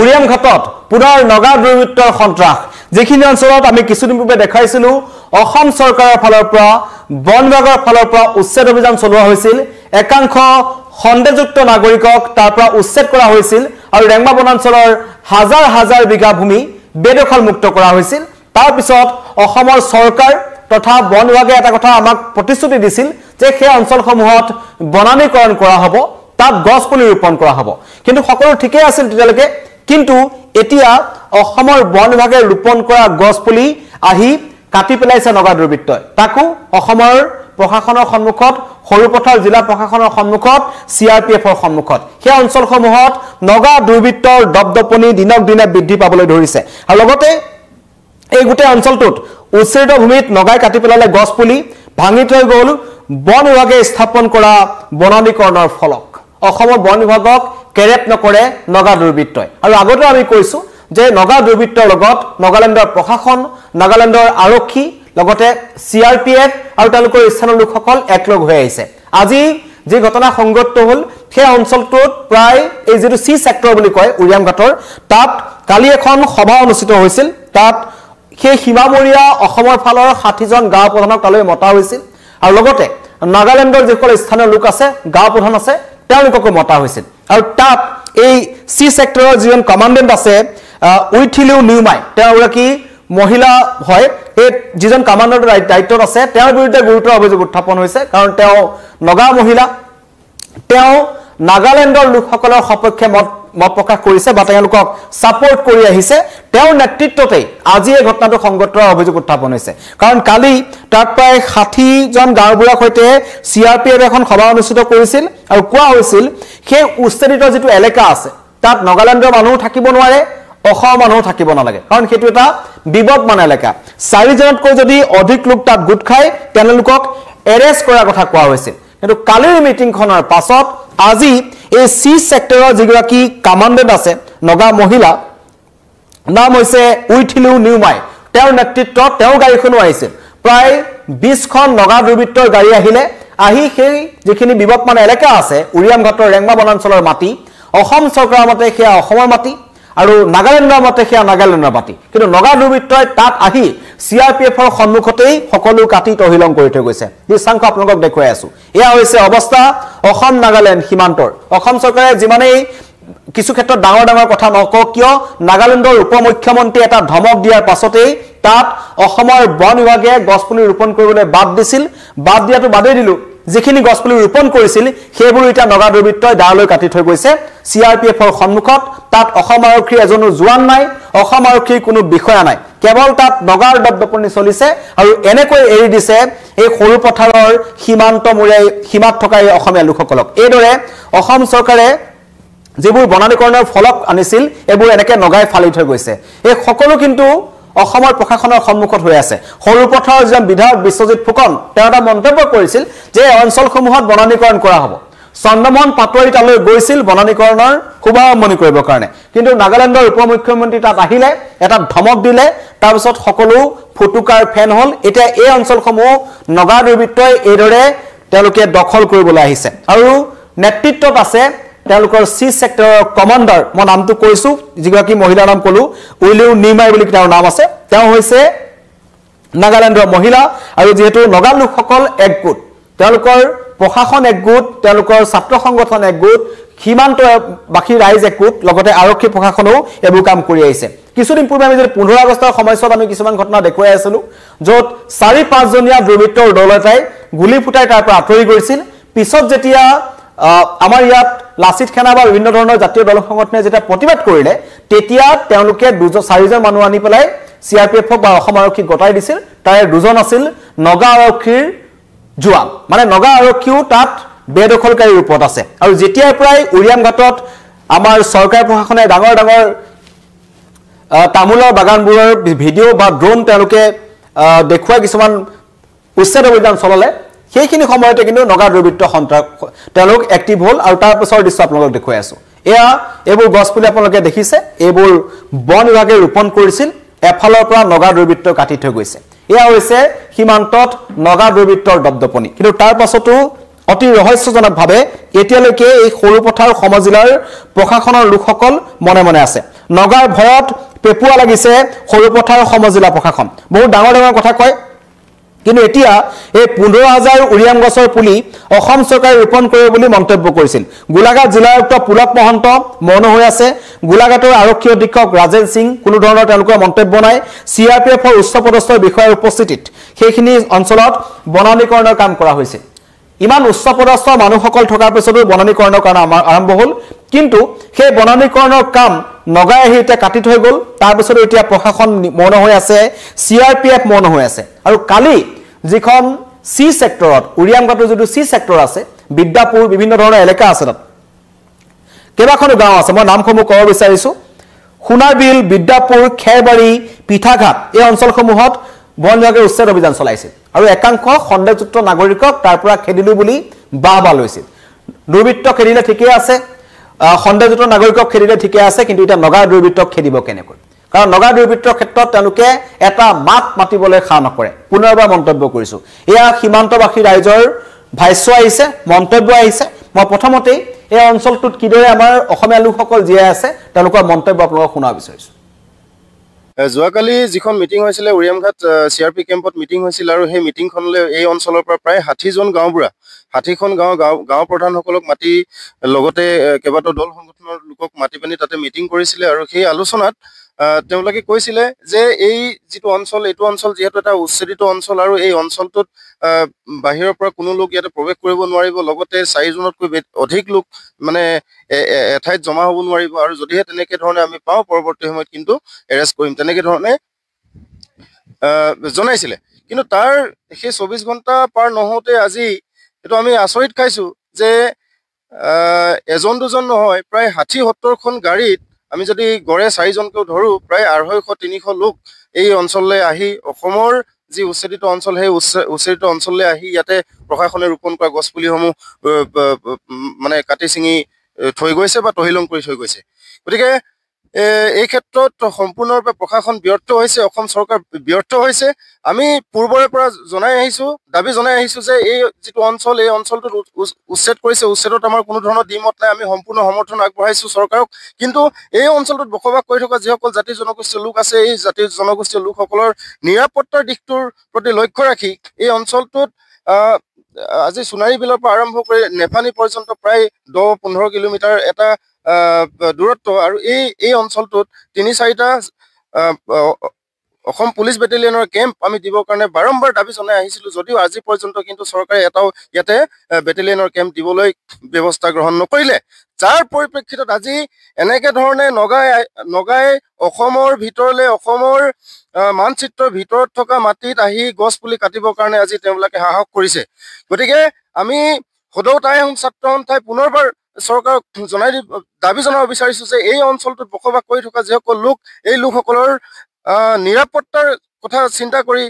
উৰিয়াম ঘাটত পুনৰ নগা দুৰ্বৃত্তৰ সন্ত্ৰাস যিখিনি অঞ্চলত আমি কিছুদিন পূৰ্বে দেখাইছিলো অসম চৰকাৰৰ ফালৰ পৰা বন বিভাগৰ ফালৰ পৰা উচ্ছেদ অভিযান চলোৱা হৈছিল একাংশ সন্দেহযুক্ত নাগৰিকক তাৰ পৰা উচ্ছেদ কৰা হৈছিল আৰু ৰেংমা বনাঞ্চলৰ হাজাৰ হাজাৰ বিঘা ভূমি বেদখল মুক্ত কৰা হৈছিল তাৰ পিছত অসমৰ চৰকাৰ তথা বন বিভাগে এটা কথা আমাক প্ৰতিশ্ৰুতি দিছিল যে সেই অঞ্চলসমূহত বনানীকৰণ কৰা হ'ব তাত গছ পুলি ৰোপণ কৰা হ'ব কিন্তু সকলো ঠিকে আছিল তেতিয়ালৈকে কিন্তু এতিয়া অসমৰ বন বিভাগে ৰোপণ কৰা গছ পুলি আহি কাটি পেলাইছে নগা দুৰ্বৃত্তই তাকো অসমৰ প্ৰশাসনৰ সন্মুখত হৰুপথাৰ জিলা প্ৰশাসনৰ সন্মুখত চিআৰপিএফৰ সন্মুখত সেই অঞ্চলসমূহত নগা দুৰ্বৃত্তৰ দপদপনি দিনক দিনে বৃদ্ধি পাবলৈ ধৰিছে আৰু লগতে এই গোটেই অঞ্চলটোত উচ্ছেদিত ভূমিত নগাই কাটি পেলালে গছ পুলি ভাঙি থৈ গ'ল বন বিভাগে স্থাপন কৰা বনানীকৰণৰ ফলক অসমৰ বন বিভাগক কেৰেপ নকৰে নগা দুৰ্বৃত্তই আৰু আগতে আমি কৈছো যে নগা দুৰ্বৃত্তৰ লগত নাগালেণ্ডৰ প্ৰশাসন নাগালেণ্ডৰ আৰক্ষী লগতে চিআৰপিএফ আৰু তেওঁলোকৰ স্থানীয় লোকসকল একলগ হৈ আহিছে আজি যে ঘটনা সংঘটিত হ'ল সেই অঞ্চলটোত প্ৰায় এই যেটো সি সেক্টৰ বুলি কয় উৰিয়াম ঘাটৰ তাত কালি এখন সভা অনুষ্ঠিত হৈছিল তাত সেই সীমামৰীয়া অসমৰ ফালৰ 60 জন গাঁও প্ৰধানক তালৈ মতা হৈছিল আৰু লগতে নাগালেণ্ডৰ যিসকল স্থানীয় লোক আছে গাঁও প্ৰধান আছে তেওঁলোককো মতা হৈছিল আৰু তাত এই সি সেক্টৰৰ যিজন কমান্ডেন্ট আছে উইথিলিউ নিউমাই তেওঁলোকি মহিলা হয় এই যিজন কমান্ডাৰৰ দায়িত্বত আছে তেওঁৰ বিৰুদ্ধে গুৰুতৰ অভিযোগ উত্থাপন হৈছে কাৰণ তেওঁ নগা মহিলা তেওঁ নাগালেণ্ডৰ লোকসকলৰ সপক্ষে মত প্ৰকাশ কৰিছে বা তেওঁলোকক সাপোৰ্ট কৰি আহিছে তেওঁৰ নেতৃত্বতে আজি এই ঘটনাটো সংঘটিত অভিযোগ উত্থাপন হৈছে কাৰণ কালি তাত প্ৰায় 60 জন গাঁওবুঢ়াৰ সৈতে চিআৰপিএফ এখন সভা অনুষ্ঠিত কৰিছিল আৰু কোৱা হৈছিল সেই উচ্ছেদিত যেটো এলেকা আছে তাত নাগালেণ্ডৰ মানুহ থাকিব নোৱাৰে অসমৰ মানুহ থাকিব নালাগে কাৰণ সেইটো এটা বিবাদমান এলেকা 4 জনতকৈ যদি অধিক লোক তাত গোট খায় তেওঁলোকক এৰেষ্ট কৰাৰ কথা কোৱা হৈছিল কিন্তু কালিৰ মিটিংখনৰ পাছত আজি এই সি সেক্টৰৰ যিগৰাকী কমান্ডেন্ট আছে নগা মহিলা নাম হৈছে উইথিলিউ নিউমাই তেওঁৰ নেতৃত্বত তেওঁৰ গাড়ীখনো আহিছিল প্ৰায় 20 খন নগা দুৰ্বৃত্তৰ গাড়ী আহিলে আহি সেই যিখিনি বিবাদমান এলেকা আছে উৰিয়াম ঘাটৰ ৰেংমা বনাঞ্চলৰ মাটি অসম চৰকাৰৰ মতে সেয়া অসমৰ মাটি আৰু নাগালেণ্ডৰ মতে সেয়া নাগালেণ্ডৰ মাটি কিন্তু নগা দুৰ্বৃত্তই তাত আহি চিআৰপিএফৰ সন্মুখতেই সকলো কাটি তহিলং কৰি থৈ গৈছে দৃশ্যাংশ আপোনালোকক দেখুৱাই আছো এয়া হৈছে অৱস্থা অসম নাগালেণ্ড সীমান্তৰ অসম চৰকাৰে যিমানেই কিছু ক্ষেত্ৰত ডাঙৰ ডাঙৰ কথা নকওক কিয় নাগালেণ্ডৰ উপ মুখ্যমন্ত্ৰী এটা ধমক দিয়াৰ পাছতেই তাত অসমৰ বন বিভাগে গছপুলি ৰোপণ কৰিবলৈ বাদ দিছিল বাদ দিয়াটো বাদেই দিলো যিখিনি গছপুলি ৰোপণ কৰিছিল সেইবোৰ এটা নগা দুৰ্বৃত্তই দালৈ কাটি থৈ গৈছে চিআৰপিএফৰ সন্মুখত তাত অসম আৰক্ষীৰ এজনো জোৱান নাই অসম আৰক্ষীৰ কোনো বিষয়া নাই কেৱল তাত নগাৰ দপদপনি চলিছে আৰু এনেকৈ এৰি দিছে এই সৰু পথাৰৰ সীমাত থকা এই অসমীয়া লোকসকলক এইদৰে অসম চৰকাৰে যিবোৰ বনানীকৰণৰ ফলক আনিছিল এইবোৰ এনেকৈ নগাই ফালি থৈ গৈছে এই সকলো কিন্তু অসমৰ প্ৰশাসনৰ সন্মুখত হৈ আছে সৰু পথাৰৰ যিজন বিধায়ক বিশ্বজিৎ ফুকন তেওঁ এটা মন্তব্য কৰিছিল যে অঞ্চলসমূহত বনানীকৰণ কৰা হ'ব চন্দ্ৰমোহন পাটোৱাৰী তালৈ গৈছিল বনানীকৰণৰ শুভাৰম্ভণি কৰিবৰ কাৰণে কিন্তু নাগালেণ্ডৰ উপ মুখ্যমন্ত্ৰী তাত আহিলে এটা ধমক দিলে তাৰ পিছত সকলো ফুটুকাৰ ফেন হ'ল এতিয়া এই অঞ্চলসমূহ নগা দুৰ্বৃত্তই এইদৰে তেওঁলোকে দখল কৰিবলৈ আহিছে আৰু নেতৃত্বত আছে তেওঁলোকৰ সি সেক্টৰৰ কমান্ডাৰ মই নামটো কৈছো যিগৰাকী মহিলাৰ নাম কলো উইলিউ নিউমাই বুলি তেওঁৰ নাম আছে তেওঁ হৈছে নাগালেণ্ডৰ মহিলা আৰু যেহেতু নগা লোকসকল একগোট তেওঁলোকৰ প্ৰশাসন একগোট তেওঁলোকৰ ছাত্ৰ সংগঠন একগোট সীমান্তবাসী ৰাইজ একগোট লগতে আৰক্ষী প্ৰশাসনেও এইবোৰ কাম কৰি আহিছে কিছুদিন পূৰ্বে আমি যে 15 আগষ্টৰ সময়ছোৱাত আমি কিছুমান ঘটনা দেখুৱাই আছিলো য'ত 4-5 জনীয়া দুৰ্বৃত্তৰ দল এটাই গুলি ফুটাই তাৰ পৰা আঁতৰি গৈছিল পিছত যেতিয়া আমাৰ ইয়াত লাচিত খানা বা বিভিন্ন ধৰণৰ জাতীয় দল সংগঠনে যেতিয়া প্ৰতিবাদ কৰিলে তেতিয়া তেওঁলোকে 4জন মানুহ আনি পেলাই চিআৰপিএফক বা অসম আৰক্ষীক গতাই দিছিল তাৰে দুজন আছিল নগা আৰক্ষীৰ জোৱান মানে নগা আৰক্ষীও তাত বেদখলকাৰী ৰূপত আছে আৰু যেতিয়া প্ৰায় উৰিয়াম ঘাটত আমাৰ চৰকাৰ প্ৰশাসনে ডাঙৰ ডাঙৰ তামোলৰ বাগানবোৰৰ ভিডিঅ' বা ড্ৰোন তেওঁলোকে দেখুৱাই কিছুমান উচ্ছেদ অভিযান চলালে সেইখিনি সময়তে কিন্তু নগা দুৰ্বৃত্ত সন্ত্ৰাস তেওঁলোক এক্টিভ হ'ল আৰু তাৰ পিছৰ দৃশ্য আপোনালোকক দেখুৱাই আছো এয়া এইবোৰ গছপুলি আপোনালোকে দেখিছে এইবোৰ বন বিভাগে ৰোপণ কৰিছিল এফালৰ পৰা নগা দুৰ্বৃত্ত কাটি থৈ গৈছে এয়া হৈছে সীমান্তত নগা দুৰ্বৃত্তৰ দপদপনি কিন্তু তাৰ পাছতো অতি ৰহস্যজনকভাৱে এতিয়ালৈকে এই সৰুপথাৰ সমজিলাৰ প্ৰশাসনৰ লোকসকল মনে মনে আছে নগাৰ ভয়ত পেপুৱা লাগিছে সৰুপথাৰ সমজিলা প্ৰশাসন বহুত ডাঙৰ ডাঙৰ কথা কয় কিন্তু এতিয়া এই 15000 উৰিয়াম গছৰ পুলি অসম চৰকাৰে ৰোপণ কৰিব বুলি মন্তব্য কৰিছিল গোলাঘাট জিলাৰ উক্ত পুলক মহন্ত মৌন হৈ আছে গোলাঘাটৰ আৰক্ষী অধীক্ষক ৰাজেন সিং কোনো ধৰণৰ তেওঁলোকৰ মন্তব্য নাই সিআৰপিএফৰ উচ্চপদস্থ বিষয়াৰ উপস্থিতিত সেইখিনি অঞ্চলত বনানীকৰণৰ কাম কৰা হৈছে ইমান উচ্চপদস্থ মানুহসকল থকাৰ পিছতো বনানীকৰণৰ কাম আৰম্ভ হ'ল কিন্তু সেই বনানীকৰণৰ কাম নগাই আহি এতিয়া কাটি থৈ গ'ল তাৰ পিছত এতিয়া প্ৰশাসন মৌন হৈ আছে সিআৰপিএফ মৌন হৈ আছে আৰু কালি যিখন সি সেক্টৰত উৰিয়ামঘাটৰ যিটো সি সেক্টৰ আছে বিদ্যাপুৰ বিভিন্ন ধৰণৰ এলেকা আছে তাত কেইবাখনো গাঁও আছে মই নামসমূহ ক'ব বিচাৰিছো সোণাৰবিল বিদ্যাপুৰ খেৰবাৰী পিঠাঘাট এই অঞ্চলসমূহত বন বিভাগে উচ্ছেদ অভিযান চলাইছিল আৰু একাংশ খণ্ডযুক্ত নাগৰিকক তাৰ পৰা খেদিলো বুলি বাহবা লৈছিল দুৰ্বৃত্ত খেদিলে ঠিকই আছে খণ্ডযুক্ত নাগৰিকক খেদিলে ঠিকই আছে কিন্তু এটা নগা দুৰ্বৃত্তক খেদিব কেনেকৈ কাৰণ নগা দুৰ্বৃত্তৰ ক্ষেত্ৰত তেওঁলোকে এটা মাত মাতিবলৈ খা নকৰে পুনৰবাৰ মন্তব্য কৰিছো এয়া সীমান্তবাসী ৰাইজৰ ভাষ্য আহিছে মন্তব্য আহিছে মই প্ৰথমতেই এই অঞ্চলটোত কিদৰে আমাৰ অসমীয়া লোকসকল জীয়াই আছে তেওঁলোকৰ মন্তব্য আপোনালোকক শুনাব বিচাৰিছো যোৱাকালি যিখন মিটিং হৈছিলে উৰিয়ামঘাট সিআৰপি কেম্পত মিটিং হৈছিল আৰু সেই মিটিংখনলৈ এই অঞ্চলৰ পৰা প্ৰায় 60জন গাঁওবুঢ়া 60খন গাঁও প্ৰধানসকলক মাতি লগতে কেইবাটাও দল সংগঠনৰ লোকক মাতি পানি তাতে মিটিং কৰিছিলে আৰু সেই আলোচনাত তেওঁলোকে কৈছিলে যে এই যিটো অঞ্চল এইটো অঞ্চল যেহেতু এটা উচ্ছেদিত অঞ্চল আৰু এই অঞ্চলটোত বাহিৰৰ পৰা কোনো লোক ইয়াতে প্ৰৱেশ কৰিব নোৱাৰিব লগতে 4 জনতকৈ অধিক লোক মানে এঠাইত জমা হ'ব নোৱাৰিব আৰু যদিহে তেনেকৈ ধৰণে আমি পাওঁ পৰৱৰ্তী সময়ত কিন্তু এৰেষ্ট কৰিম তেনেকৈ ধৰণে জনাইছিলে কিন্তু তাৰ সেই 24 ঘণ্টা পাৰ নহওঁতে আজি এইটো আমি আচৰিত খাইছো যে এজন দুজন নহয় প্ৰায় 60-70খন গাড়ীত আমি যদি গড়ে 4 জনকেও ধৰো প্ৰায় 250-300 লোক এই অঞ্চললৈ আহি অসমৰ যি উচ্ছেদিত অঞ্চল সেই উচ্ছেদিত অঞ্চললৈ আহি ইয়াতে প্ৰশাসনে ৰোপণ কৰা গছপুলিসমূহ মানে কাটি ছিঙি থৈ গৈছে বা তহিলং কৰি থৈ গৈছে গতিকে এই ক্ষেত্ৰত সম্পূৰ্ণৰূপে প্ৰশাসন ব্যৰ্থ হৈছে অসম চৰকাৰ ব্যৰ্থ হৈছে আমি পূৰ্বৰে পৰা দাবী জনাই আহিছো যে এই যিটো অঞ্চল এই অঞ্চলটোত উচ্ছেদ কৰিছে উচ্ছেদত আমাৰ কোনো ধৰণৰ দ্বিমত নাই আমি সম্পূৰ্ণ সমৰ্থন আগবঢ়াইছো চৰকাৰক কিন্তু এই অঞ্চলটোত বসবাস কৰি থকা যিসকল জাতি জনগোষ্ঠীয় লোক আছে এই জাতি জনগোষ্ঠীয় লোকসকলৰ নিৰাপত্তাৰ দিশটোৰ প্ৰতি লক্ষ্য ৰাখি এই অঞ্চলটোত আজি সোণাৰী বিলৰ পৰা আৰম্ভ কৰি নেফানী পৰ্যন্ত প্ৰায় 10-15 কিলোমিটাৰ এটা দূৰত্ব আৰু এই অঞ্চলটোত 3-4টা অসম পুলিচ বেটেলিয়নৰ কেম্প আমি দিবৰ কাৰণে বাৰম্বাৰ দাবী জনাই আহিছিলো যদিও আজি পৰ্যন্ত কিন্তু চৰকাৰে এটাও ইয়াতে বেটেলিয়নৰ কেম্প দিবলৈ ব্যৱস্থা গ্ৰহণ নকৰিলে যাৰ পৰিপ্ৰেক্ষিতত আজি এনেকে ধৰণে নগাই অসমৰ ভিতৰলৈ অসমৰ মানচিত্ৰৰ ভিতৰত থকা মাটিত আহি গছ পুলি কাটিবৰ কাৰণে আজি তেওঁলোকে সাহস কৰিছে গতিকে আমি সদৌতাই ছাত্ৰ সন্থাই পুনৰবাৰ চৰকাৰক দাবী জনাব বিচাৰিছো যে এই অঞ্চলটোত বসবাস কৰি থকা যিসকল লোক এই লোকসকলৰ নিৰাপত্তাৰ কথা চিন্তা কৰি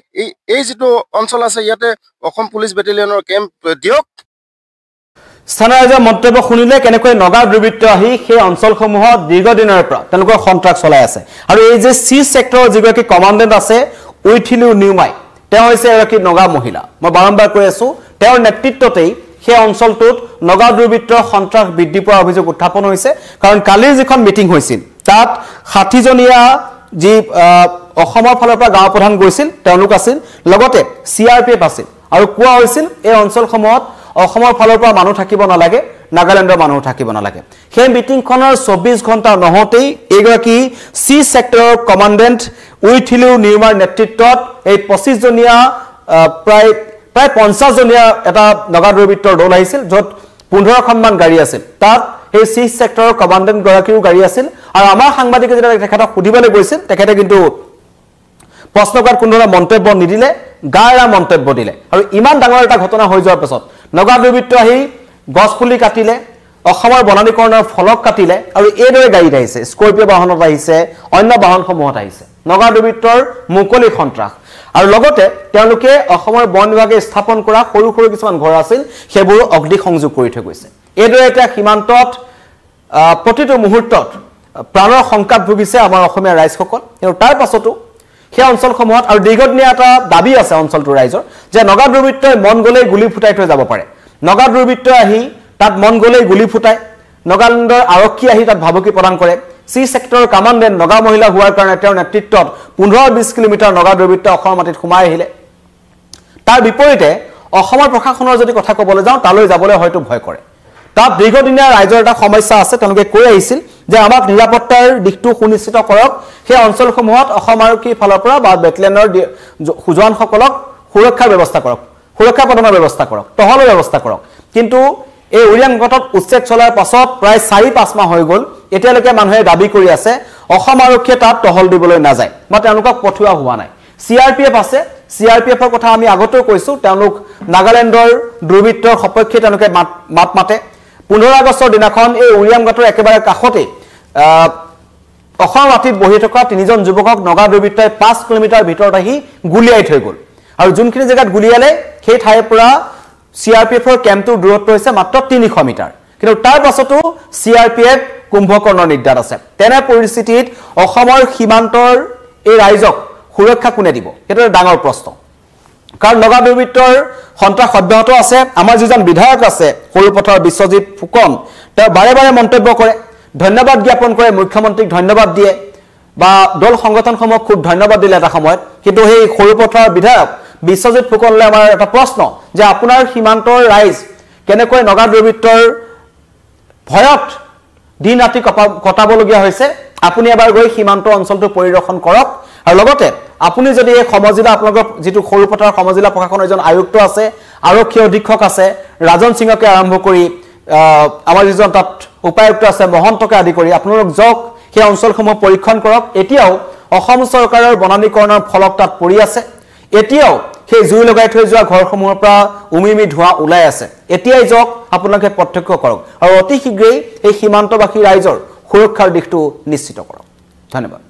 এই যিটো অঞ্চল আছে ইয়াতে অসম পুলিচ বেটেলিয়নৰ কেম্প দিয়ক স্থানীয় ৰাইজৰ মন্তব্য শুনিলে কেনেকৈ নগা দুৰ্বৃত্ত আহি সেই অঞ্চলসমূহত দীৰ্ঘদিনৰ পৰা তেওঁলোকৰ সন্ত্ৰাস চলাই আছে আৰু এই যে সি সেক্টৰৰ যিগৰাকী কমাণ্ডেণ্ট আছে উইথিলু নিউমাই তেওঁ হৈছে এগৰাকী নগা মহিলা মই বাৰম্বাৰ কৈ আছো তেওঁৰ নেতৃত্বতেই সেই অঞ্চলটোত নগা দুৰ্বৃত্তৰ সন্ত্ৰাস বৃদ্ধি পোৱাৰ অভিযোগ উত্থাপন হৈছে কাৰণ কালিৰ যিখন মিটিং হৈছিল তাত 60জনীয়া যি অসমৰ ফালৰ পৰা গাঁও প্ৰধান গৈছিল তেওঁলোক আছিল লগতে সিআৰপিএফ আছিল আৰু কোৱা হৈছিল এই অঞ্চলসমূহত অসমৰ ফালৰ পৰা মানুহ থাকিব নালাগে নাগালেণ্ডৰ মানুহ থাকিব নালাগে সেই মিটিংখনৰ 24 ঘণ্টা নহওঁতেই এইগৰাকী সি সেক্টৰৰ কমাণ্ডেণ্ট উইথিলু নিৰ্মাৰ নেতৃত্বত এই 25জনীয়া প্ৰায় 50জনীয়া এটা নগা দুৰ্বৃত্তৰ দল আহিছিল য'ত 15খনমান গাড়ী আছিল তাত এই সি সেক্টৰৰ কমাণ্ডেণ্ট গৰাকীও গাড়ী আছিল আৰু আমাৰ সাংবাদিকে যেতিয়া তেখেতক সুধিবলৈ গৈছিল তেখেতে কিন্তু প্ৰশ্নকাৰত কোনো ধৰণৰ মন্তব্য নিদিলে গায়ৰা মন্তব্য দিলে আৰু ইমান ডাঙৰ এটা ঘটনা হৈ যোৱাৰ পিছত নগা দুৰ্বৃত্ত আহি গছপুলি কাটিলে অসমৰ বনানীকৰণৰ ফলক কাটিলে আৰু এইদৰে গাড়ীত আহিছে স্কৰ্পিঅ বাহনত আহিছে অন্য বাহনসমূহত আহিছে নগা দুৰ্বৃত্তৰ মুকলি সন্ত্ৰাস আৰু লগতে তেওঁলোকে অসমৰ বন বিভাগে স্থাপন কৰা সৰু সৰু কিছুমান ঘৰ আছিল সেইবোৰ অগ্নি সংযোগ কৰি থৈ গৈছে এইদৰে এটা সীমান্তত প্ৰতিটো মুহূৰ্তত প্ৰাণৰ সংকট ভুগিছে আমাৰ অসমীয়া ৰাইজসকল আৰু তাৰ পাছতো সেই অঞ্চলসমূহত আৰু দীৰ্ঘদিনীয়া এটা দাবী আছে অঞ্চলটোৰ ৰাইজৰ যে নগা দুৰ্বৃত্তই মন গ'লে গুলি ফুটাই থৈ যাব পাৰে নগা দুৰ্বৃত্তই আহি তাত মন গ'লেই গুলি ফুটায় নগালেণ্ডৰ আৰক্ষী আহি তাত ভাবুকি প্ৰদান কৰে সি সেক্টৰৰ কমাণ্ডেণ্ট নগা মহিলা হোৱাৰ কাৰণে তেওঁৰ নেতৃত্বত 15-20 কিলোমিটাৰ নগা দুৰ্বৃত্ত অসমৰ মাটিত সোমাই আহিলে তাৰ বিপৰীতে অসমৰ প্ৰশাসনৰ যদি কথা ক'বলৈ যাওঁ তালৈ যাবলৈ হয়তো ভয় কৰে তাত দীৰ্ঘদিনীয়া ৰাইজৰ এটা সমস্যা আছে তেওঁলোকে কৈ আহিছিল যে আমাক নিৰাপত্তাৰ দিশটো সুনিশ্চিত কৰক সেই অঞ্চলসমূহত অসম আৰক্ষীৰ ফালৰ পৰা বা বেটেলিয়নৰ জোৱানসকলক সুৰক্ষাৰ ব্যৱস্থা কৰক সুৰক্ষা প্ৰদানৰ ব্যৱস্থা কৰক টহলৰ ব্যৱস্থা কৰক কিন্তু এই উৰিয়াংগটত উচ্ছেদ চলাৰ পাছত প্ৰায় 4-5 মাহ হৈ গ'ল এতিয়ালৈকে মানুহে দাবী কৰি আছে অসম আৰক্ষীয়ে তাত টহল দিবলৈ নাযায় বা তেওঁলোকক পঠোৱা হোৱা নাই CRPF আছে CRPFৰ কথা আমি আগতেও কৈছো তেওঁলোক নাগালেণ্ডৰ দুৰ্বৃত্তৰ সপক্ষে তেওঁলোকে মাত মাতে 15 আগষ্টৰ দিনাখন এই উৰিয়াংগটৰ একেবাৰে কাষতে অসম মাটিত বহি থকা 3জন যুৱকক নগা দুৰ্বৃত্তই 5 কিলোমিটাৰ ভিতৰত আহি গুলিয়াই থৈ গ'ল আৰু যোনখিনি জেগাত গুলিয়ালে সেই ঠাইৰ পৰা CRPFৰ কেম্পটোৰ দূৰত্ব হৈছে মাত্ৰ 300 মিটাৰ কিন্তু তাৰ পাছতো CRPF কুম্ভকৰ্ণৰ নিৰ্দাত আছে তেনে পৰিস্থিতিত অসমৰ সীমান্তৰ এই ৰাইজক সুৰক্ষা কোনে দিব এটা ডাঙৰ প্ৰশ্ন কাৰণ নগা দুৰ্বৃত্তৰ সন্ত্ৰাস অব্যাহত আছে আমাৰ যিজন বিধায়ক আছে সৰুপথাৰ বিশ্বজিৎ ফুকন তেওঁ বাৰে বাৰে মন্তব্য কৰে ধন্যবাদ জ্ঞাপন কৰে মুখ্যমন্ত্ৰীক ধন্যবাদ দিয়ে বা দল সংগঠনসমূহক খুব ধন্যবাদ দিলে এটা সময়ত কিন্তু সেই সৰুপথাৰ বিধায়ক বিশ্বজিৎ ফুকনলৈ আমাৰ এটা প্ৰশ্ন যে আপোনাৰ সীমান্তৰ ৰাইজ কেনেকৈ নগা দুৰ্বৃত্তৰ ভয়ত দিন ৰাতি কটাবলগীয়া হৈছে আপুনি এবাৰ গৈ সীমান্ত অঞ্চলটো পৰিদৰ্শন কৰক আৰু লগতে আপুনি যদি এই সমজিলা আপোনালোকৰ যেটো সৰুপথাৰ সমজিলা প্ৰশাসনৰ এজন আয়ুক্ত আছে আৰক্ষী অধীক্ষক আছে ৰাজন সিংহকে আৰম্ভ কৰি আমাৰ যিজন তাত উপায়ুক্ত আছে মহন্তকে আদি কৰি আপোনালোক যক সেই অঞ্চলসমূহ পৰীক্ষণ কৰক এতিয়াও অসম চৰকাৰৰ বনানীকৰণৰ ফলক তাত পৰি আছে এতিয়াও সেই জুই লগাই থৈ যোৱা ঘৰসমূহৰ পৰা উমিমি ধোঁৱা ওলাই আছে এতিয়াই যক আপোনালোকে প্ৰত্যক্ষ কৰক আৰু অতি শীঘ্ৰেই এই সীমান্তবাসী ৰাইজৰ সুৰক্ষাৰ দিশটো নিশ্চিত কৰক ধন্যবাদ